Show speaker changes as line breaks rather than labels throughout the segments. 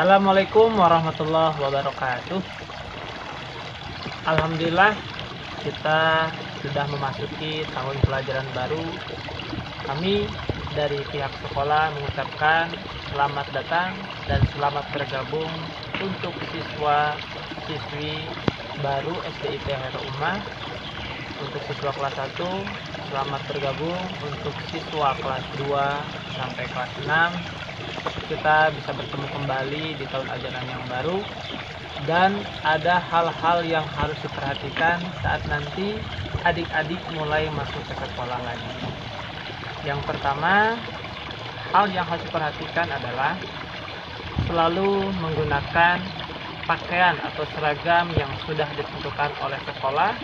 Assalamualaikum warahmatullahi wabarakatuh. Alhamdulillah kita sudah memasuki tahun pelajaran baru. Kami dari pihak sekolah mengucapkan selamat datang dan selamat bergabung untuk siswa-siswi baru SDIT Khairul Ummah. Untuk siswa kelas 1 selamat bergabung, untuk siswa kelas 2 sampai kelas 6 kita bisa bertemu kembali di tahun ajaran yang baru. Dan ada hal-hal yang harus diperhatikan saat nanti adik-adik mulai masuk ke sekolah lagi. Yang pertama, hal yang harus diperhatikan adalah selalu menggunakan pakaian atau seragam yang sudah ditentukan oleh sekolah,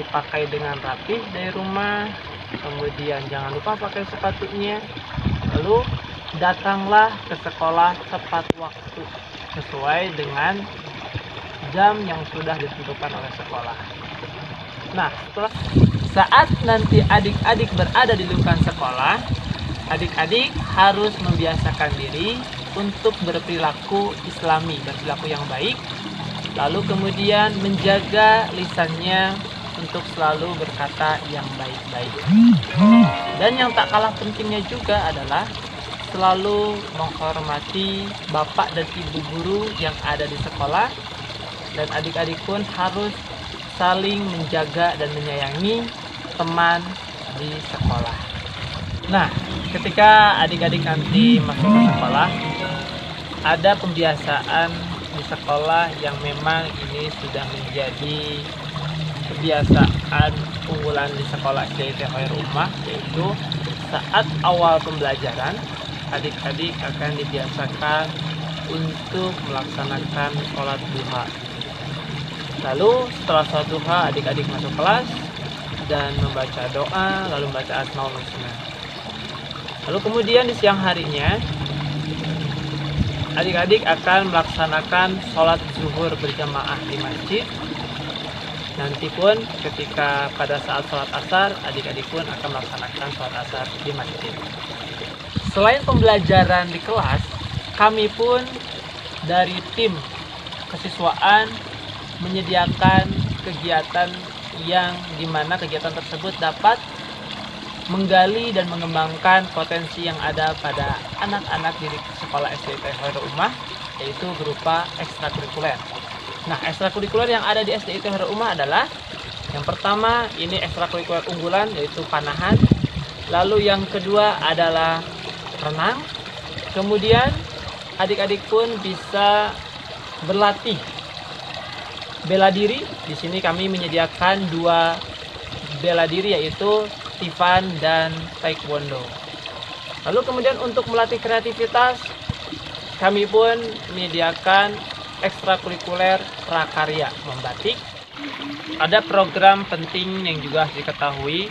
dipakai dengan rapih dari rumah. Kemudian jangan lupa pakai sepatunya. Lalu datanglah ke sekolah tepat waktu sesuai dengan jam yang sudah ditentukan oleh sekolah. Nah, saat nanti adik-adik berada di lingkungan sekolah, adik-adik harus membiasakan diri untuk berperilaku islami, berperilaku yang baik. Lalu kemudian menjaga lisannya untuk selalu berkata yang baik-baik. Dan yang tak kalah pentingnya juga adalah selalu menghormati bapak dan ibu guru yang ada di sekolah. Dan adik-adik pun harus saling menjaga dan menyayangi teman di sekolah. Nah, ketika adik-adik nanti masuk ke sekolah, ada pembiasaan di sekolah yang memang ini sudah menjadi kebiasaan unggulan di sekolah SDIT Khairul Ummah, yaitu saat awal pembelajaran adik-adik akan dibiasakan untuk melaksanakan sholat duha. Lalu setelah sholat duha adik-adik masuk kelas dan membaca doa, lalu membaca Asmaul Husna. Lalu kemudian di siang harinya adik-adik akan melaksanakan sholat zuhur berjamaah di masjid. Nanti pun ketika pada saat sholat asar, adik-adik pun akan melaksanakan sholat asar di masjid. Selain pembelajaran di kelas, kami pun dari tim kesiswaan menyediakan kegiatan yang dimana kegiatan tersebut dapat menggali dan mengembangkan potensi yang ada pada anak-anak di sekolah SDIT Khairul Ummah, yaitu berupa ekstrakurikuler. Nah, ekstrakurikuler yang ada di SDIT Khairul Ummah adalah yang pertama ini ekstrakurikuler unggulan, yaitu panahan. Lalu yang kedua adalah renang. Kemudian adik-adik pun bisa berlatih bela diri. Di sini kami menyediakan 2 bela diri, yaitu Tifan dan Taekwondo. Lalu kemudian untuk melatih kreativitas, kami pun menyediakan ekstrakurikuler prakarya membatik. Ada program penting yang juga harus diketahui,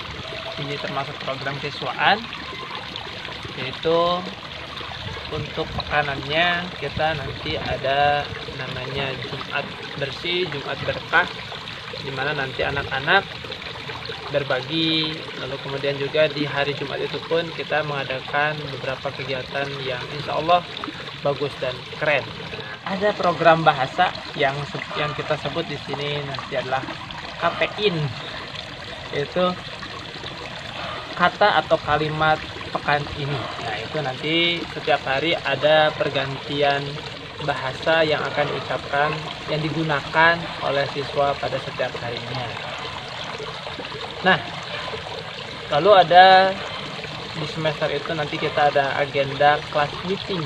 ini termasuk program siswaan, yaitu untuk pekanannya kita nanti ada namanya Jumat Bersih, Jumat Berkah, di mana nanti anak-anak berbagi. Lalu kemudian juga di hari Jumat itu pun kita mengadakan beberapa kegiatan yang insya Allah bagus dan keren. Ada program bahasa yang kita sebut di sini nanti adalah KPIN, yaitu kata atau kalimat pekan ini. Nah, itu nanti setiap hari ada pergantian bahasa yang akan diucapkan, yang digunakan oleh siswa pada setiap harinya. Nah, lalu ada di semester itu nanti kita ada agenda class meeting,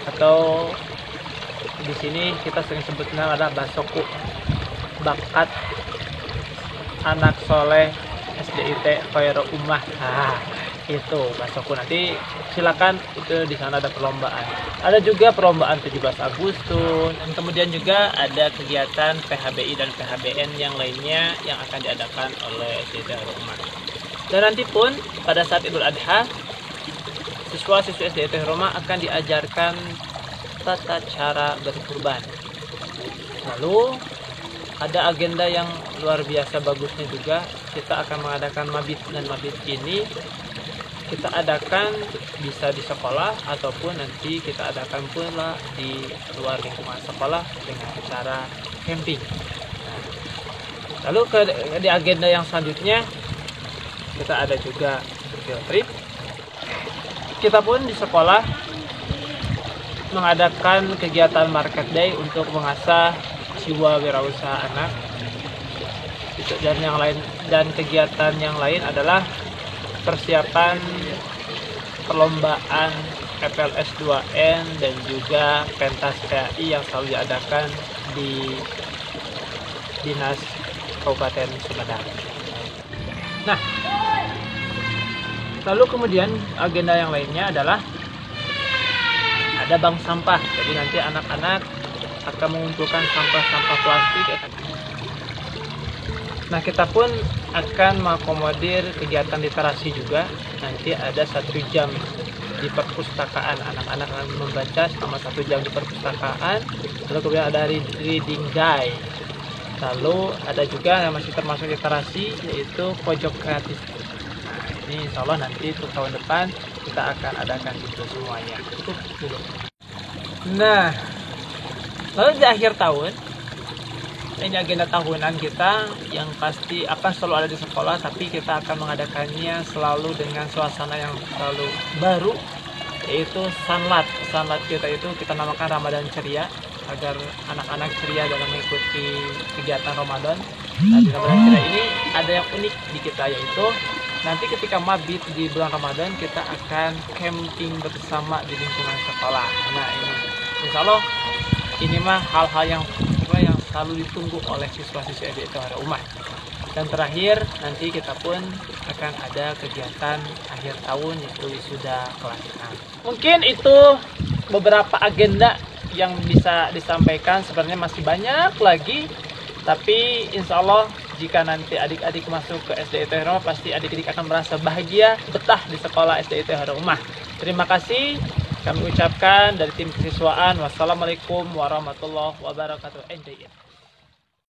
atau di sini kita sering sebutnya adalah Basoku, bakat anak soleh SDIT Khairul Ummah. Nah, itu Basoku, nanti silakan, itu di sana ada perlombaan. Ada juga perlombaan 17 Agustus, dan kemudian juga ada kegiatan PHBI dan PHBN yang lainnya yang akan diadakan oleh SDIT Khairul Ummah. Dan nanti pun pada saat Idul Adha, siswa-siswi SDIT Khairul Ummah akan diajarkan tata cara berkurban. Lalu ada agenda yang luar biasa bagusnya juga, kita akan mengadakan mabit, dan mabit ini kita adakan bisa di sekolah ataupun nanti kita adakan pula di luar lingkungan sekolah dengan cara camping. Nah, lalu di agenda yang selanjutnya kita ada juga field trip. Kita pun di sekolah mengadakan kegiatan market day untuk mengasah jiwa wirausaha anak. Dan yang lain, dan kegiatan yang lain adalah persiapan perlombaan FLS 2N dan juga pentas PAI yang selalu diadakan di Dinas Kabupaten Sumedang. Nah, lalu kemudian agenda yang lainnya adalah ada bank sampah. Jadi nanti anak-anak akan mengumpulkan sampah-sampah plastik. Nah, kita pun akan mengakomodir kegiatan literasi juga. Nanti ada 1 jam di perpustakaan, anak-anak akan membaca selama 1 jam di perpustakaan. Lalu kemudian ada reading guide. Lalu ada juga yang masih termasuk literasi, yaitu pojok kreatif. Nah, ini insya Allah nanti untuk tahun depan kita akan adakan itu semuanya. Cukup dulu. Nah, lalu di akhir tahun, ini agenda tahunan kita yang pasti akan selalu ada di sekolah, tapi kita akan mengadakannya selalu dengan suasana yang selalu baru, yaitu Sanlat. Sanlat kita itu kita namakan Ramadan Ceria, agar anak-anak ceria dalam mengikuti kegiatan Ramadan. Nah, di Ramadan Ceria ini ada yang unik di kita, yaitu nanti ketika mabit di bulan Ramadan kita akan camping bersama di lingkungan sekolah. Nah, ini insya Allah ini mah hal-hal yang selalu ditunggu oleh siswa-siswa SDIT Tohara Umah. Dan terakhir nanti kita pun akan ada kegiatan akhir tahun, yaitu wisuda kelas 6. Mungkin itu beberapa agenda yang bisa disampaikan. Sebenarnya masih banyak lagi, tapi insya Allah jika nanti adik-adik masuk ke SDIT Tohara Umah, pasti adik-adik akan merasa bahagia betah di sekolah SDIT Tohara Umah. Terima kasih kami ucapkan dari tim kesiswaan. Wassalamualaikum warahmatullahi wabarakatuh.